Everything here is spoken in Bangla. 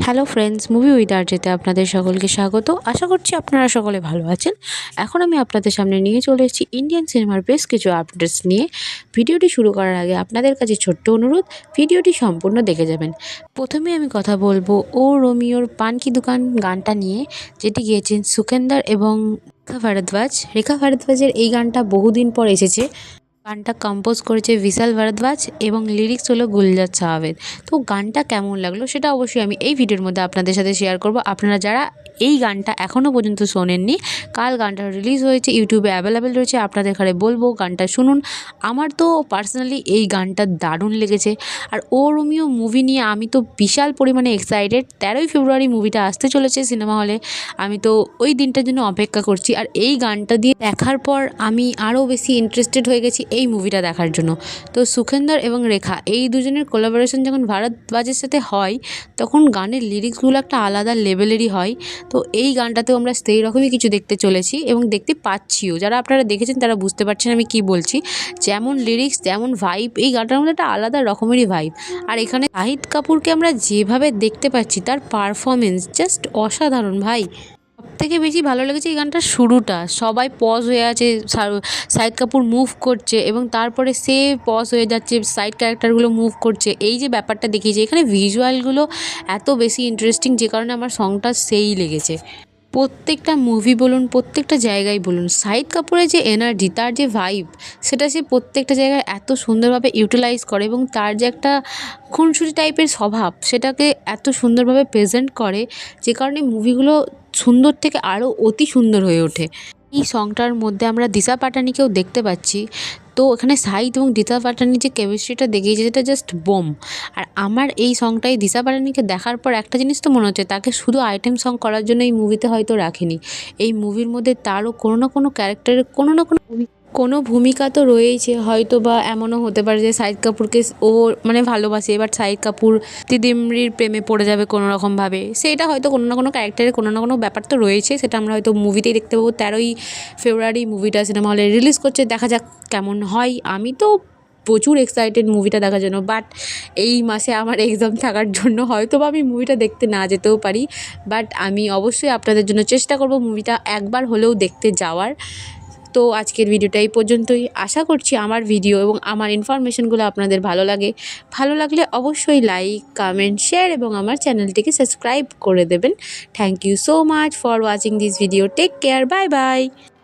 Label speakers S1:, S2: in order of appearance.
S1: হ্যালো ফ্রেন্ডস, মুভি উইথ আরজেতে আপনাদের সকলকে স্বাগত। আশা করছি আপনারা সকলে ভালো আছেন। এখন আমি আপনাদের সামনে নিয়ে চলে এসেছি ইন্ডিয়ান সিনেমার বেশ কিছু আপডেটস নিয়ে। ভিডিওটি শুরু করার আগে আপনাদের কাছে ছোট্ট অনুরোধ, ভিডিওটি সম্পূর্ণ দেখে যাবেন। প্রথমে আমি কথা বলবো ও রোমিওর পান কি দোকান গানটা নিয়ে, যেটি গেয়েছেন সুখেন্দার এবং রেখা ভারদ্বাজ। রেখা ভারদ্বাজের এই গানটা বহুদিন পর এসেছে। গানটা কম্পোজ করেছে বিশাল ভারদ্বাজ এবং লিরিক্স হলো গুলজার সাহাবেদ। তো গানটা কেমন লাগলো সেটা অবশ্যই আমি এই ভিডিওর মধ্যে আপনাদের সাথে শেয়ার করব। আপনারা যারা এই গানটা এখনও পর্যন্ত শোনেননি, কাল গানটা রিলিজ হয়েছে, ইউটিউবে অ্যাভেলেবেল রয়েছে, আপনাদের ঘরে বলবো গানটা শুনুন। আমার তো পার্সোনালি এই গানটা দারুণ লেগেছে। আর ও রোমিও মুভি নিয়ে আমি তো বিশাল পরিমাণে এক্সাইটেড। 13ই ফেব্রুয়ারি মুভিটা আসতে চলেছে সিনেমা হলে। আমি তো ওই দিনটার জন্য অপেক্ষা করছি। আর এই গানটা দিয়ে দেখার পর আমি আরও বেশি ইন্টারেস্টেড হয়ে গেছি এই মুভিটা দেখার জন্য। তো সুখেন্দার এবং রেখা এই দুজনের কোলাবোরেশন যখন ভারদ্বাজের সাথে হয়, তখন গানের লিরিক্সগুলো একটা আলাদা লেভেলেরই হয়। তো এই গানটাতেও আমরা সেই রকমই কিছু দেখতে চলেছি এবং দেখতে পাচ্ছিও। যারা আপনারা দেখেছেন তারা বুঝতে পারছেন আমি কি বলছি। যেমন লিরিক্স যেমন ভাইব, এই গানটার মধ্যে একটা আলাদা রকমেরই ভাইব। আর এখানে শাহিদ কাপুরকে আমরা যেভাবে দেখতে পাচ্ছি, তার পারফরমেন্স জাস্ট অসাধারণ ভাই। সবথেকে বেশি ভালো লেগেছে এই গানটার শুরুটা। সবাই পজ হয়ে আছে, শাহিদ কাপুর মুভ করছে এবং তারপরে সে পজ হয়ে যাচ্ছে, সাইড ক্যারেক্টারগুলো মুভ করছে। এই যে ব্যাপারটা দেখিয়েছে এখানে, ভিজুয়ালগুলো এত বেশি ইন্টারেস্টিং, যে কারণে আমার সংটা সেই লেগেছে। প্রত্যেকটা মুভি বলুন, প্রত্যেকটা জায়গায় বলুন, শাহিদ কাপুরের যে এনার্জি, তার যে ভাইব, সেটা সে প্রত্যেকটা জায়গায় এত সুন্দরভাবে ইউটিলাইজ করে এবং তার যে একটা খুনসুটি টাইপের স্বভাব, সেটাকে এত সুন্দরভাবে প্রেজেন্ট করে, যে কারণে মুভিগুলো সুন্দর থেকে আরও অতি সুন্দর হয়ে ওঠে। এই সংটার মধ্যে আমরা দিশা পাটানিকেও দেখতে পাচ্ছি। তো এখানে শাহিদ এবং দিশা পাটানির যে কেমিস্ট্রিটা দেখিয়েছে, সেটা জাস্ট বোম। আর আমার এই সংটাই দিশা পাটানিকে দেখার পর একটা জিনিস তো মনে হচ্ছে, তাকে শুধু আইটেম সং করার জন্য এই মুভিতে হয়তো রাখেনি। এই মুভির মধ্যে তারও কোনো না কোনো ক্যারেক্টারের কোনো ভূমিকা তো রয়েইছে। হয়তো বা এমনও হতে পারে যে শাহিদ কাপুরকে ও ভালোবাসে, এবার শাহিদ কাপুর তিদিমরির প্রেমে পড়ে যাবে কোনো রকমভাবে। সেটা হয়তো কোনো না কোনো ক্যারেক্টারের কোনো না কোনো ব্যাপার তো রয়েছে, সেটা আমরা হয়তো মুভিতেই দেখতে পাবো। 13ই ফেব্রুয়ারি মুভিটা সিনেমা হলে রিলিজ করছে, দেখা যাক কেমন হয়। আমি তো প্রচুর এক্সাইটেড মুভিটা দেখার জন্য, বাট এই মাসে আমার এক্সাম থাকার জন্য হয়তো বা আমি মুভিটা দেখতে না যেতেও পারি। বাট আমি অবশ্যই আপনাদের জন্য চেষ্টা করব মুভিটা একবার হলেও দেখতে যাওয়ার। তো আজকের ভিডিওটা এই পর্যন্তই। আশা করছি আমার ভিডিও এবং আমার ইনফরমেশনগুলো আপনাদের ভালো লাগে। ভালো লাগলে অবশ্যই লাইক, কমেন্ট, শেয়ার এবং আমার চ্যানেলটিকে সাবস্ক্রাইব করে দেবেন। Thank you so much for watching this video. Take care, bye by.